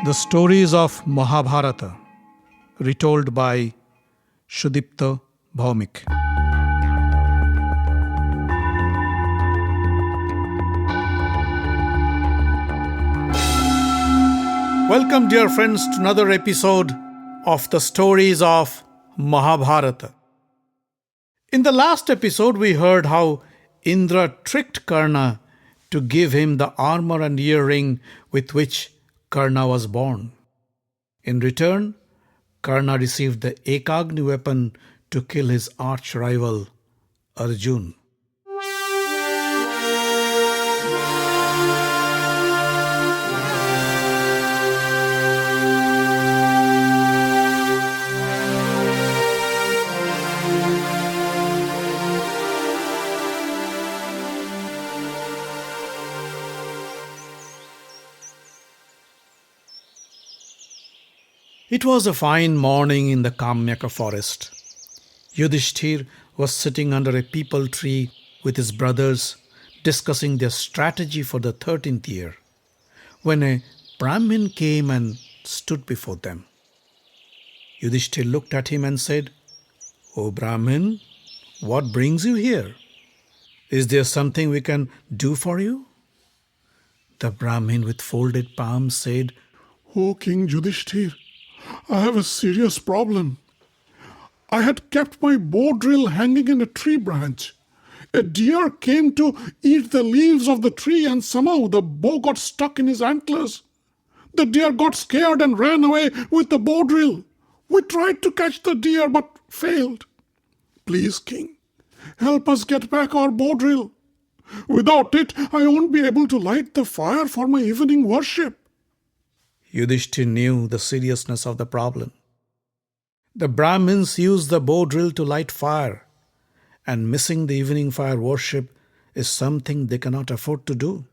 The stories of Mahabharata, retold by Yudhistir Bhaumik. Welcome, dear friends, to another episode of the stories of Mahabharata. In the last episode, we heard how Indra tricked Karna to give him the armor and earring with which Karna was born. In return, Karna received the Ekagni weapon to kill his arch-rival Arjun. It was a fine morning in the Kamyaka forest. Yudhistir was sitting under a peepal tree with his brothers, discussing their strategy for the 13th year, when a Brahmin came and stood before them. Yudhistir looked at him and said, "O Brahmin, what brings you here? Is there something we can do for you?" The Brahmin with folded palms said, "O King Yudhistir, I have a serious problem. I had kept my bow drill hanging in a tree branch. A deer came to eat the leaves of the tree and somehow the bow got stuck in his antlers. The deer got scared and ran away with the bow drill. We tried to catch the deer but failed. Please, King, help us get back our bow drill. Without it, I won't be able to light the fire for my evening worship." Yudhisthira knew the seriousness of the problem. The Brahmins use the bow drill to light fire, and missing the evening fire worship is something they cannot afford to do.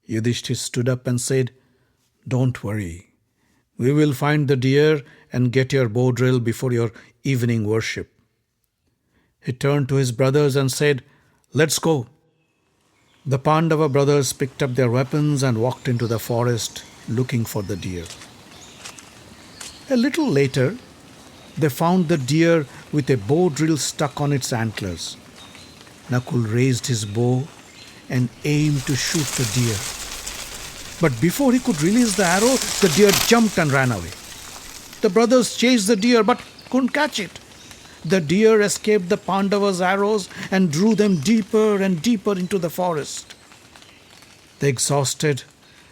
Yudhisthira stood up and said, "Don't worry. We will find the deer and get your bow drill before your evening worship." He turned to his brothers and said, "Let's go." The Pandava brothers picked up their weapons and walked into the forest looking for the deer. A little later, they found the deer with a bow drill stuck on its antlers. Nakul raised his bow and aimed to shoot the deer. But before he could release the arrow, the deer jumped and ran away. The brothers chased the deer but couldn't catch it. The deer escaped the Pandavas' arrows and drew them deeper and deeper into the forest. The exhausted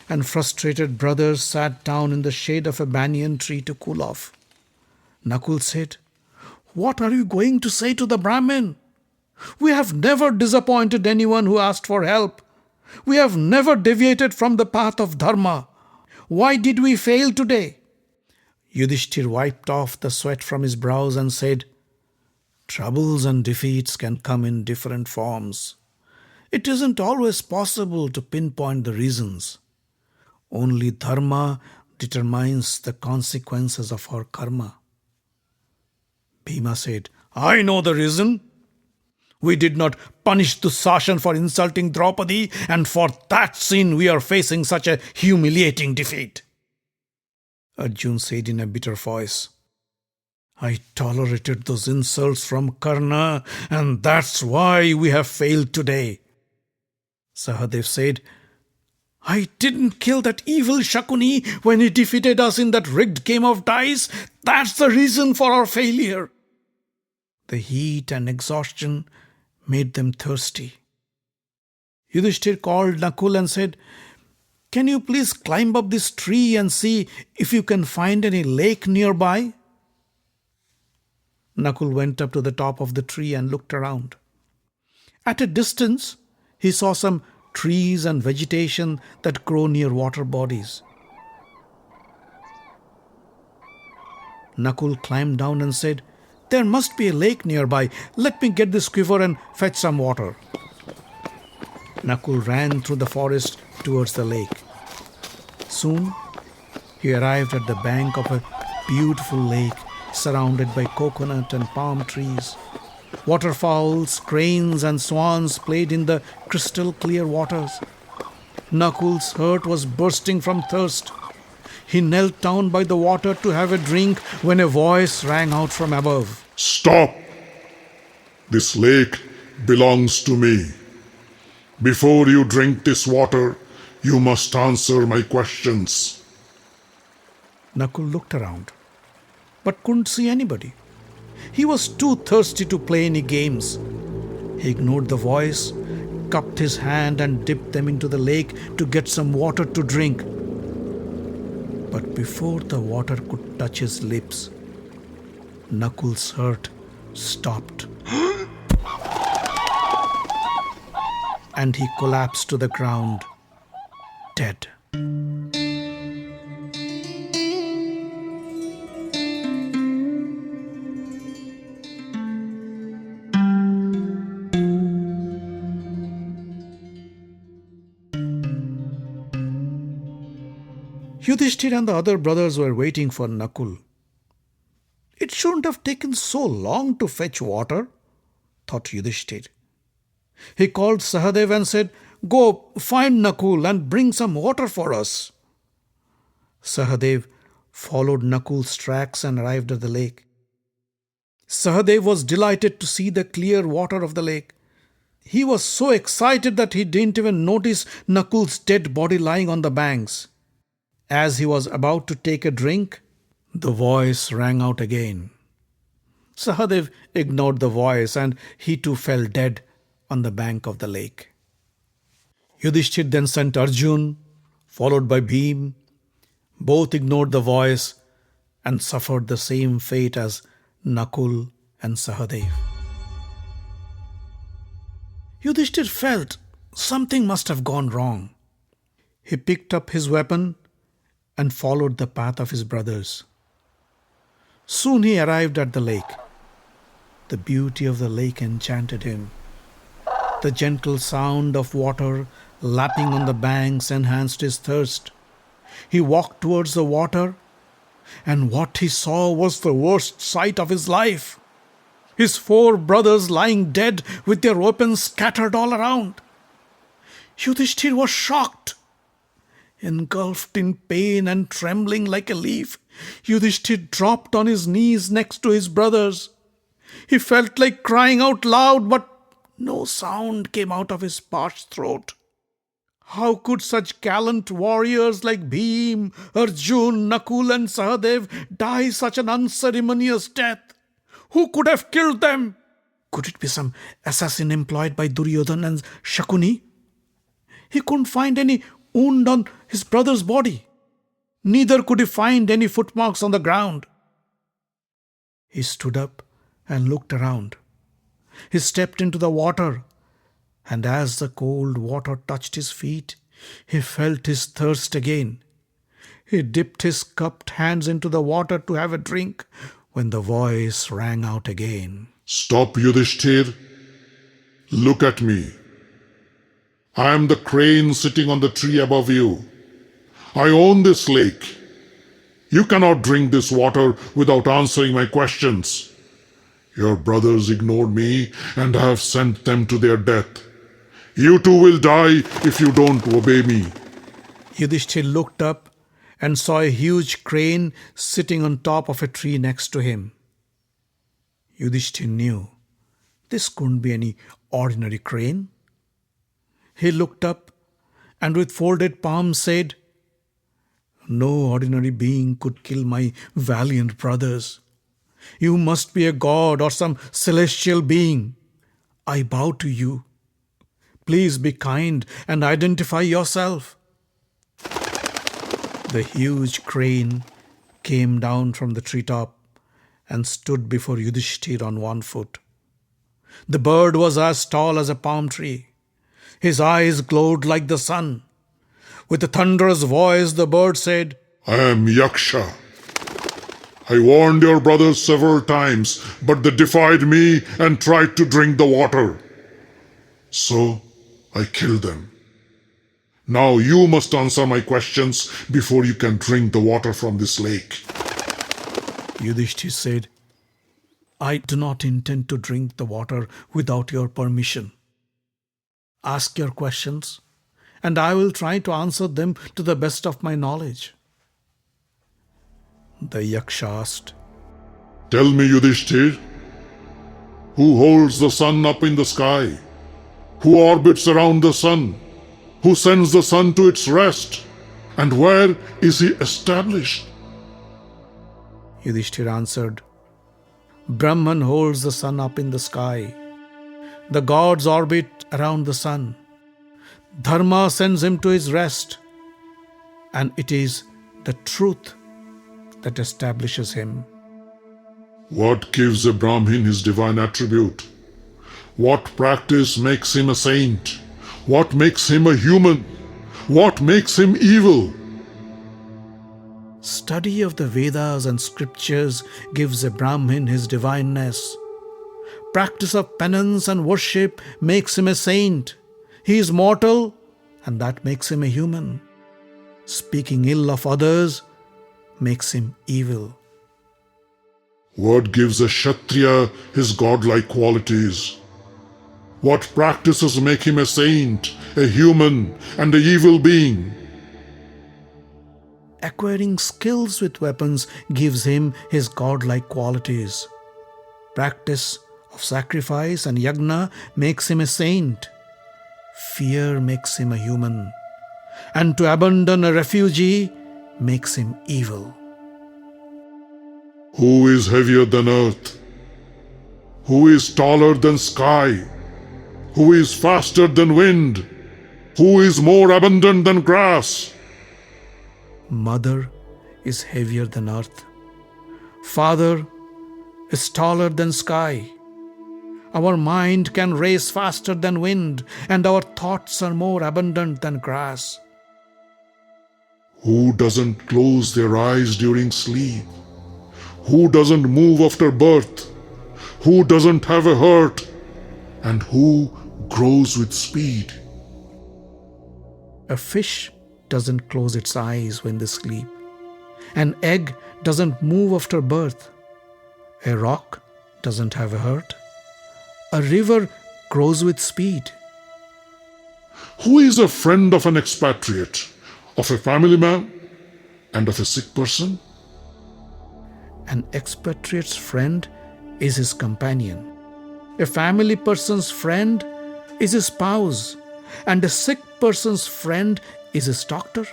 and frustrated brothers sat down in the shade of a banyan tree to cool off. Nakul said, "What are you going to say to the Brahmin? We have never disappointed anyone who asked for help. We have never deviated from the path of dharma. Why did we fail today?" Yudhisthira wiped off the sweat from his brows and said, "Troubles and defeats can come in different forms. It isn't always possible to pinpoint the reasons. Only dharma determines the consequences of our karma." Bhima said, "I know the reason. We did not punish Dusashan for insulting Draupadi, and for that sin we are facing such a humiliating defeat." Arjun said in a bitter voice, "I tolerated those insults from Karna, and that's why we have failed today." Sahadev said, "I didn't kill that evil Shakuni when he defeated us in that rigged game of dice. That's the reason for our failure." The heat and exhaustion made them thirsty. Yudhisthira called Nakul and said, "Can you please climb up this tree and see if you can find any lake nearby?" Nakul went up to the top of the tree and looked around. At a distance, he saw some trees and vegetation that grow near water bodies. Nakul climbed down and said, "There must be a lake nearby. Let me get this quiver and fetch some water." Nakul ran through the forest towards the lake. Soon, he arrived at the bank of a beautiful lake surrounded by coconut and palm trees. Waterfowls, cranes and swans played in the crystal clear waters. Nakul's heart was bursting from thirst. He knelt down by the water to have a drink when a voice rang out from above. Stop! This lake belongs to me. Before you drink this water, you must answer my questions. Nakul looked around, but couldn't see anybody. He was too thirsty to play any games. He ignored the voice, cupped his hand and dipped them into the lake to get some water to drink. But before the water could touch his lips, Nakul's heart stopped. And he collapsed to the ground, dead. Yudhistir and the other brothers were waiting for Nakul. It shouldn't have taken so long to fetch water, thought Yudhistir. He called Sahadev and said, "Go find Nakul and bring some water for us." Sahadev followed Nakul's tracks and arrived at the lake. Sahadev was delighted to see the clear water of the lake. He was so excited that he didn't even notice Nakul's dead body lying on the banks. As he was about to take a drink, the voice rang out again. Sahadev ignored the voice and he too fell dead on the bank of the lake. Yudhishthir then sent Arjun, followed by Bhim. Both ignored the voice and suffered the same fate as Nakul and Sahadev. Yudhishthir felt something must have gone wrong. He picked up his weapon and followed the path of his brothers. Soon he arrived at the lake. The beauty of the lake enchanted him. The gentle sound of water lapping on the banks enhanced his thirst. He walked towards the water, and what he saw was the worst sight of his life. His 4 brothers lying dead with their weapons scattered all around. Yudhishthir was shocked. Engulfed in pain and trembling like a leaf, Yudhishthir dropped on his knees next to his brothers. He felt like crying out loud, but no sound came out of his parched throat. How could such gallant warriors like Bhim, Arjun, Nakul and Sahadev die such an unceremonious death? Who could have killed them? Could it be some assassin employed by Duryodhan and Shakuni? He couldn't find any wound on his brother's body. Neither could he find any footmarks on the ground. He stood up and looked around. He stepped into the water, and as the cold water touched his feet, he felt his thirst again. He dipped his cupped hands into the water to have a drink when the voice rang out again. Stop, Yudhishthir. Look at me. I am the crane sitting on the tree above you. I own this lake. You cannot drink this water without answering my questions. Your brothers ignored me, and I have sent them to their death. You too will die if you don't obey me. Yudhishthir looked up and saw a huge crane sitting on top of a tree next to him. Yudhishthir knew this couldn't be any ordinary crane. He looked up and with folded palms said, "No ordinary being could kill my valiant brothers. You must be a god or some celestial being. I bow to you. Please be kind and identify yourself." The huge crane came down from the treetop and stood before Yudhishthir on one foot. The bird was as tall as a palm tree. His eyes glowed like the sun. With a thunderous voice, the bird said, I am Yaksha. I warned your brothers several times, but they defied me and tried to drink the water. So I killed them. Now you must answer my questions before you can drink the water from this lake. Yudhishthir said, "I do not intend to drink the water without your permission. Ask your questions, and I will try to answer them to the best of my knowledge." The Yaksha asked. Tell me, Yudhistir, who holds the sun up in the sky? Who orbits around the sun? Who sends the sun to its rest? And where is he established? Yudhishthir answered, Brahman holds the sun up in the sky. The gods orbit around the sun. Dharma sends him to his rest. And it is the truth that establishes him. What gives a Brahmin his divine attribute? What practice makes him a saint? What makes him a human? What makes him evil? Study of the Vedas and scriptures gives a Brahmin his divineness. Practice of penance and worship makes him a saint. He is mortal, and that makes him a human. Speaking ill of others makes him evil. What gives a Kshatriya his godlike qualities? What practices make him a saint, a human, and an evil being? Acquiring skills with weapons gives him his godlike qualities. Practice of sacrifice and yajna makes him a saint. Fear makes him a human. And to abandon a refugee makes him evil. Who is heavier than earth? Who is taller than sky? Who is faster than wind? Who is more abundant than grass? Mother is heavier than earth. Father is taller than sky. Our mind can race faster than wind, and our thoughts are more abundant than grass. Who doesn't close their eyes during sleep? Who doesn't move after birth? Who doesn't have a hurt? And who grows with speed? A fish doesn't close its eyes when they sleep. An egg doesn't move after birth. A rock doesn't have a hurt. A river grows with speed. Who is a friend of an expatriate, of a family man, and of a sick person? An expatriate's friend is his companion. A family person's friend is his spouse. And a sick person's friend is his doctor.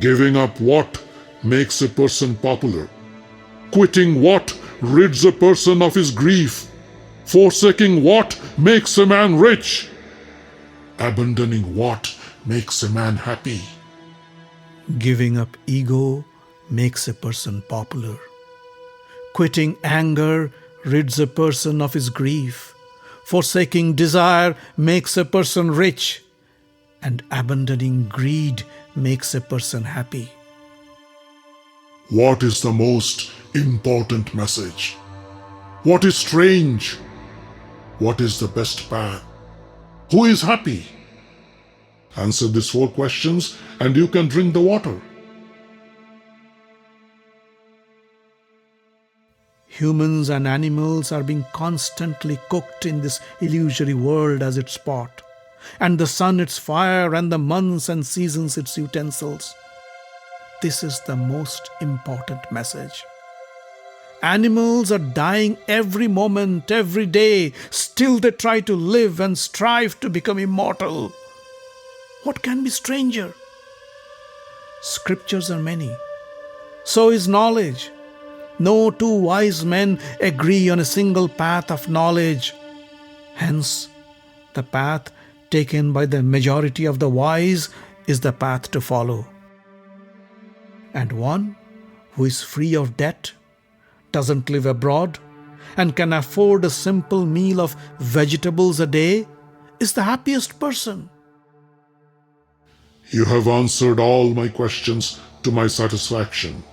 Giving up what makes a person popular? Quitting what rids a person of his grief? Forsaking what makes a man rich? Abandoning what makes a man happy? Giving up ego makes a person popular. Quitting anger rids a person of his grief. Forsaking desire makes a person rich. And abandoning greed makes a person happy. What is the most important message? What is strange? What is the best path? Who is happy? Answer these 4 questions and you can drink the water. Humans and animals are being constantly cooked in this illusory world as its pot, and the sun its fire, and the months and seasons its utensils. This is the most important message. Animals are dying every moment, every day. Still they try to live and strive to become immortal. What can be stranger? Scriptures are many. So is knowledge. No 2 wise men agree on a single path of knowledge. Hence, the path taken by the majority of the wise is the path to follow. And one who is free of debt, doesn't live abroad, and can afford a simple meal of vegetables a day is the happiest person. You have answered all my questions to my satisfaction.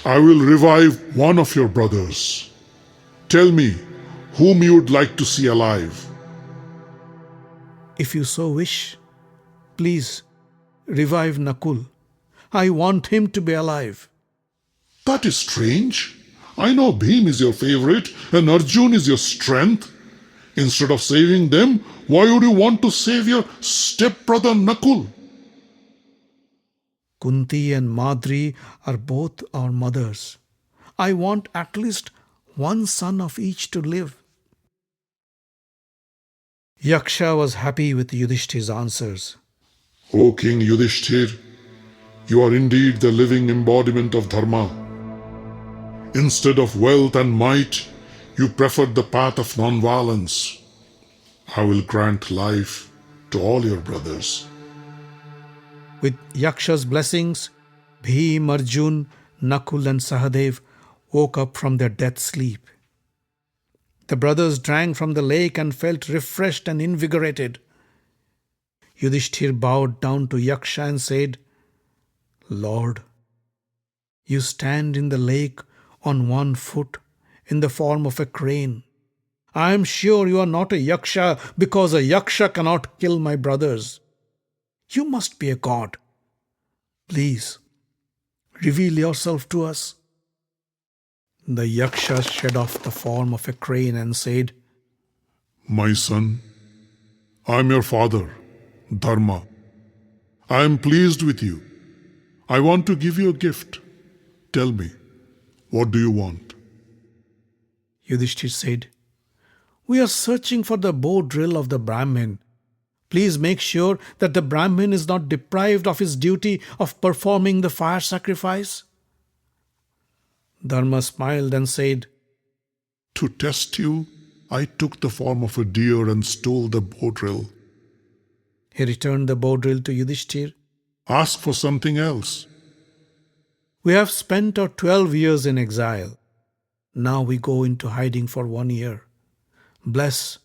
I will revive one of your brothers. Tell me whom you would like to see alive. If you so wish, please revive Nakul. I want him to be alive. That is strange. I know Bhim is your favorite and Arjun is your strength. Instead of saving them, why would you want to save your stepbrother Nakul? Kunti and Madri are both our mothers. I want at least one son of each to live." Yaksha was happy with Yudhishthir's answers. O King Yudhistir, you are indeed the living embodiment of Dharma. Instead of wealth and might, you preferred the path of non-violence. I will grant life to all your brothers. With Yaksha's blessings, Bhim, Arjun, Nakul and Sahadev woke up from their death sleep. The brothers drank from the lake and felt refreshed and invigorated. Yudhishthir bowed down to Yaksha and said, "Lord, you stand in the lake on one foot in the form of a crane. I am sure you are not a Yaksha, because a Yaksha cannot kill my brothers. You must be a god. Please, reveal yourself to us." The Yaksha shed off the form of a crane and said, My son, I am your father, Dharma. I am pleased with you. I want to give you a gift. Tell me, what do you want? Yudhishthir said, "We are searching for the bow drill of the Brahmin. Please make sure that the Brahmin is not deprived of his duty of performing the fire sacrifice." Dharma smiled and said, To test you, I took the form of a deer and stole the bow drill. He returned the bow drill to Yudhishthir. Ask for something else. "We have spent our 12 years in exile. Now we go into hiding for 1 year. Bless,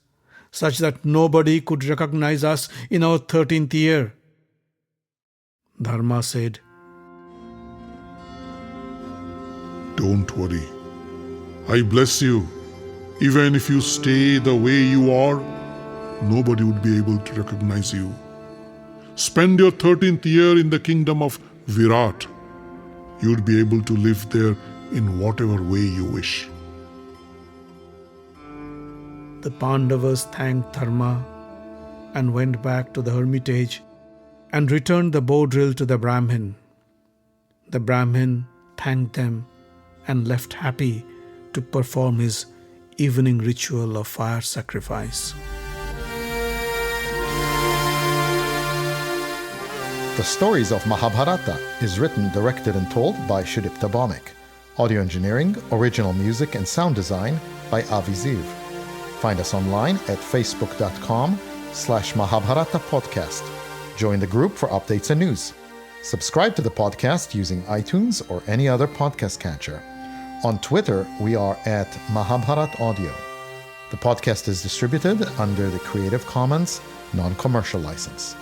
such that nobody could recognize us in our 13th year." Dharma said, Don't worry. I bless you. Even if you stay the way you are, nobody would be able to recognize you. Spend your 13th year in the kingdom of Virat. You'd be able to live there in whatever way you wish. The Pandavas thanked Dharma and went back to the hermitage and returned the bow drill to the Brahmin. The Brahmin thanked them and left happy to perform his evening ritual of fire sacrifice. The Stories of Mahabharata is written, directed and told by Sudipta Bhawmik. Audio engineering, original music and sound design by Avi Ziv. Find us online at facebook.com/Mahabharata podcast. Join the group for updates and news. Subscribe to the podcast using iTunes or any other podcast catcher. On Twitter, we are at Mahabharat Audio. The podcast is distributed under the Creative Commons non-commercial license.